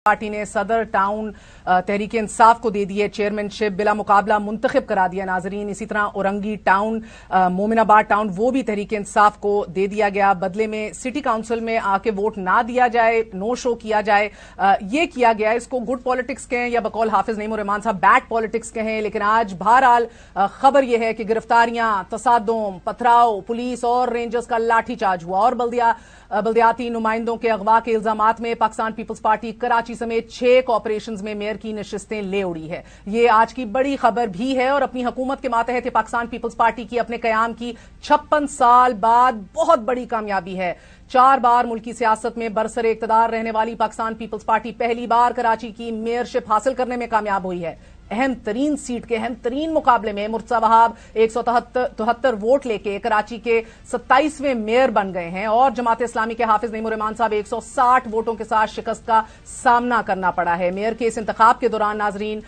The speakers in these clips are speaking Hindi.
पार्टी ने सदर टाउन तहरीक इंसाफ को दे दी है चेयरमैनशिप, बिला मुकाबला मुंतखब करा दिया नाजरीन। इसी तरह औरंगी टाउन, मोमिनाबाद टाउन, वो भी तहरीक इंसाफ को दे दिया गया। बदले में सिटी काउंसिल में आके वोट ना दिया जाए, नो शो किया जाए, ये किया गया। इसको गुड पॉलिटिक्स कहें या बकौल हाफिज नईमुर रहमान साहब बैड पॉलिटिक्स कहें, लेकिन आज बहरहाल खबर यह है कि गिरफ्तारियां, तसादुम, पथराव, पुलिस और रेंजर्स का लाठीचार्ज हुआ और बल्दियाती नुमाइंदों के अगवा के इल्जामात में पाकिस्तान पीपल्स पार्टी कराची समेत 6 कॉर्पोरेशंस में मेयर की नशिस्तें ले उड़ी है। ये आज की बड़ी खबर भी है और अपनी हुकूमत के मातहत पाकिस्तान पीपल्स पार्टी की अपने कयाम की 56 साल बाद बहुत बड़ी कामयाबी है। 4 बार मुल्की सियासत में बरसरे इक्तदार रहने वाली पाकिस्तान पीपल्स पार्टी पहली बार कराची की मेयरशिप हासिल करने में कामयाब हुई है। अहम तरीन सीट के अहम तरीन मुकाबले में मुर्तजा वहाब 173 वोट लेके कराची के 27वें मेयर बन गए हैं और जमात इस्लामी के हाफिज नईमुर रहमान साहब 160 वोटों के साथ शिकस्त का सामना करना पड़ा है। मेयर के इस इंतखाब के दौरान नाजरीन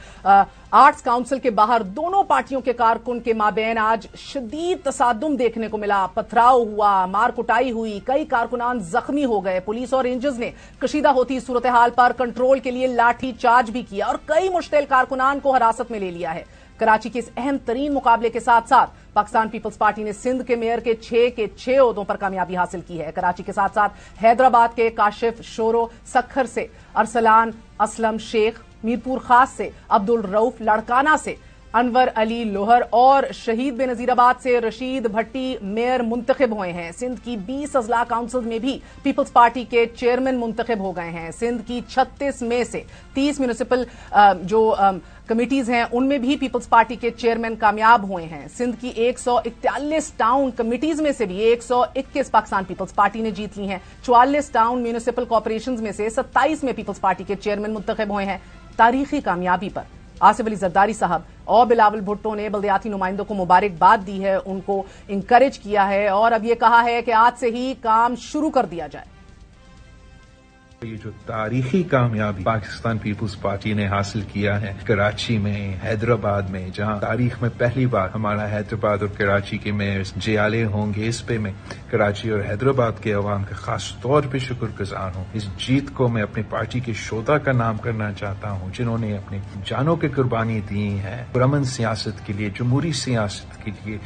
आर्ट्स काउंसिल के बाहर दोनों पार्टियों के कारकुन के माबैन आज शदीद तसादुम देखने को मिला। पथराव हुआ, मार कुटाई हुई, कई कारकुनान जख्मी हो गए। पुलिस और रेंजर्स ने कशीदा होती सूरत हाल पर कंट्रोल के लिए लाठी चार्ज भी किया और कई मुश्तिल कारकुनान को हिरासत में ले लिया है। कराची के इस अहम तरीन मुकाबले के साथ साथ पाकिस्तान पीपल्स पार्टी ने सिंध के मेयर के 6 ओहदों पर कामयाबी हासिल की है। कराची के साथ साथ हैदराबाद के काशिफ शोरो, सखर से अरसलान असलम शेख, मीरपुर खास से अब्दुल रऊफ लड़काना से अनवर अली लोहर और शहीद बेनजीराबाद से रशीद भट्टी मेयर मुंतखब हुए हैं। सिंध की 20 अजला काउंसिल में भी पीपल्स पार्टी के चेयरमैन मुंतखब हो गए हैं। सिंध की 36 में से 30 म्यूनिसिपल कमिटीज हैं, उनमें भी पीपल्स पार्टी के चेयरमैन कामयाब हुए हैं। सिंध की 141 टाउन कमिटीज में से भी 121 पाकिस्तान पीपल्स पार्टी ने जीत ली हैं। 44 टाउन म्यूनिसिपल कॉर्पोरेशंस में से 27 में पीपल्स पार्टी के चेयरमैन मुंतखब हुए हैं। तारीखी कामयाबी पर आसिफ अली जरदारी साहब और बिलावल भुट्टो ने बल्दियाती नुमाइंदों को मुबारकबाद दी है, उनको इंकरेज किया है और अब ये कहा है कि आज से ही काम शुरू कर दिया जाए। ये जो तारीखी कामयाबी पाकिस्तान पीपल्स पार्टी ने हासिल किया है कराची में, हैदराबाद में, जहां तारीख में पहली बार हमारा हैदराबाद और कराची के मेयर्स जियाले होंगे, इस पे मैं कराची और हैदराबाद के अवाम का खास तौर पे शुक्रगुजार हूँ। इस जीत को मैं अपनी पार्टी के शोधा का नाम करना चाहता हूँ, जिन्होंने अपनी जानों की कुर्बानी दी है पुरअमन सियासत के लिए, जमहूरी सियासत के लिए।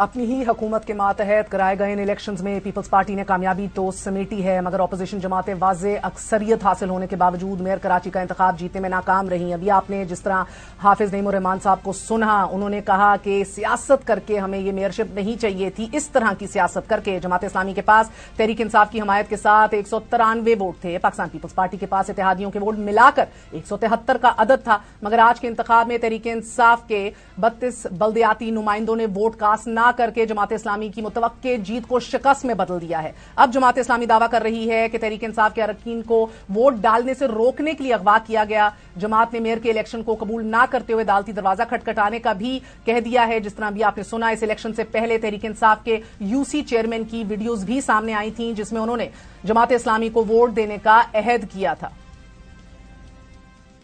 अपनी ही हुकूमत के मातहत कराए गए इन इलेक्शंस में पीपल्स पार्टी ने कामयाबी तो समेटी है, मगर ऑपोजिशन जमातें वाज़े अक्सरियत हासिल होने के बावजूद मेयर कराची का इंतखाब जीतने में नाकाम रही। अभी आपने जिस तरह हाफिज नईमुर रहमान साहब को सुना, उन्होंने कहा कि सियासत करके हमें ये मेयरशिप नहीं चाहिए थी, इस तरह की सियासत करके। जमात इस्लामी के पास तहरीक इंसाफ की हमायत के साथ 193 वोट थे, पाकिस्तान पीपल्स पार्टी के पास इत्तेहादियों के वोट मिलाकर 173 का अदद था, मगर आज के इंतखाब में तहरीक इंसाफ के 32 बल्दियाती नुमाइंदों ने वोट कास्ट ना करके जमात इस्लामी की मुतवक्के जीत को शिकस्त में बदल दिया है। अब जमात इस्लामी दावा कर रही है कि तहरीक इंसाफ के अरकान को वोट डालने से रोकने के लिए अगवा किया गया। जमात ने मेयर के इलेक्शन को कबूल ना करते हुए अदालती दरवाजा खटखटाने का भी कह दिया है। जिस तरह भी आपने सुना, इस इलेक्शन से पहले तहरीक इंसाफ के यूसी चेयरमैन की वीडियोज भी सामने आई थी, जिसमें उन्होंने जमात इस्लामी को वोट देने का अहद किया था।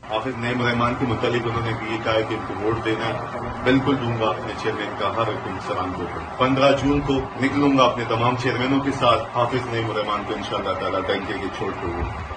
हाफिज नईमुर रहमान के मुतालिक उन्होंने ये कहा कि इनको वोट देना बिल्कुल दूंगा, अपने चेयरमैन का हर हुक्म सलाम को। 15 जून को निकलूंगा अपने तमाम चेयरमैनों के साथ, हाफिज नईमुर रहमान को इंशाअल्लाह ताला बैंक के छोड़ दूंगा।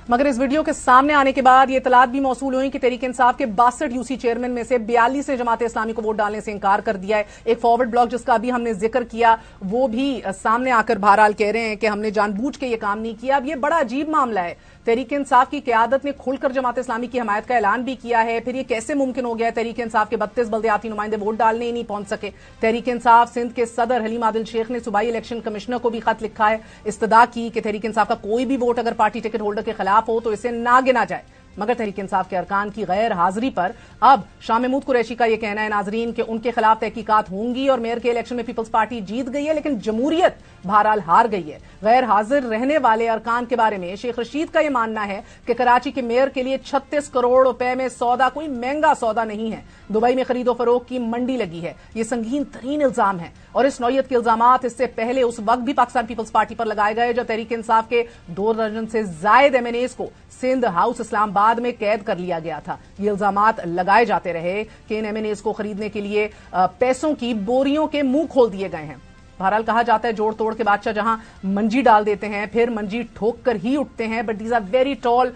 मगर इस वीडियो के सामने आने के बाद ये इतलात भी मौसूल हुई कि तहरीक इंसाफ के 62 यूसी चेयरमैन में से 42 ने जमात इस्लामी को वोट डालने से इंकार कर दिया है। एक फॉरवर्ड ब्लॉग जिसका अभी हमने जिक्र किया, वो भी सामने आकर बहरहाल कह रहे हैं कि हमने जानबूझ के ये काम नहीं किया। अब ये बड़ा अजीब मामला है। तहरीक इंसाफ की क़यादत ने खुलकर जमात इस्लामी की हमायत का ऐलान भी किया है, फिर ये कैसे मुमकिन हो गया तहरीक इंसाफ के 32 बल्दियाती नुमाइंदे वोट डालने ही नहीं पहुंच सके। तहरीक इंसाफ सिंध के सदर हलीम आदिल शेख ने सूबाई इलेक्शन कमिश्नर को भी खत लिखा है, इस्तदा की कि तहरीक इंसाफ का कोई भी वोट अगर पार्टी टिकट होल्डर के खिलाफ हो तो इसे ना गिना जाए। मगर तहरीक इंसाफ के अरकान की गैर हाजिरी पर अब शाह महमूद कुरैशी का यह कहना है नाजरीन कि उनके खिलाफ तहकीकात होंगी और मेयर के इलेक्शन में पीपल्स पार्टी जीत गई है, लेकिन जमहूरियत बहरहाल हार गई है। गैर हाजिर रहने वाले अरकान के बारे में शेख रशीद का यह मानना है कि कराची के मेयर के लिए 36 करोड़ रुपए में सौदा कोई महंगा सौदा नहीं है। दुबई में खरीदो फरोख्त की मंडी लगी है। यह संगीन तरीन इल्जाम है और इस नौयत के इल्जामात इससे पहले उस वक्त भी पाकिस्तान पीपल्स पार्टी पर लगाए गए जब तहरीक इंसाफ के 2 दर्जन से जायद MNAs को सिंध हाउस इस्लामाबाद में कैद कर लिया गया था। ये इल्जामात लगाए जाते रहे कि इन MNAs को खरीदने के लिए पैसों की बोरियों के मुंह खोल दिए गए हैं। बहरहाल कहा जाता है जोड़ तोड़ के बादशाह जहां मंजी डाल देते हैं फिर मंजी ठोक कर ही उठते हैं, but these are very tall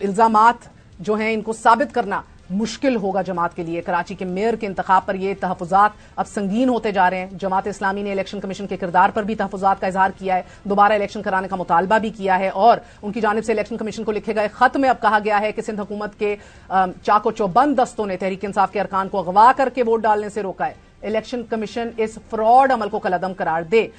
इल्जामात जो हैं इनको साबित करना मुश्किल होगा जमात के लिए। कराची के मेयर के इंतखाब पर ये तहफुजात अब संगीन होते जा रहे हैं। जमात इस्लामी ने इलेक्शन कमीशन के किरदार पर भी तहफुजात का इजहार किया है, दोबारा इलेक्शन कराने का मुतालबा भी किया है और उनकी जानिब से इलेक्शन कमीशन को लिखे गए खत में अब कहा गया है कि सिंध हुकूमत के चाको चौबंद दस्तों ने तहरीक इंसाफ के अरकान को अगवा करके वोट डालने से रोका है। इलेक्शन कमीशन इस फ्रॉड अमल को कलअदम करार दे।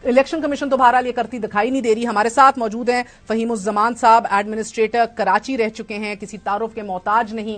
इलेक्शन कमीशन तो बहरहाल ये करती दिखाई नहीं दे रही। हमारे साथ मौजूद हैं फहीमुज़्ज़मान साहब, एडमिनिस्ट्रेटर कराची रह चुके हैं, किसी तारुफ के मोहताज नहीं।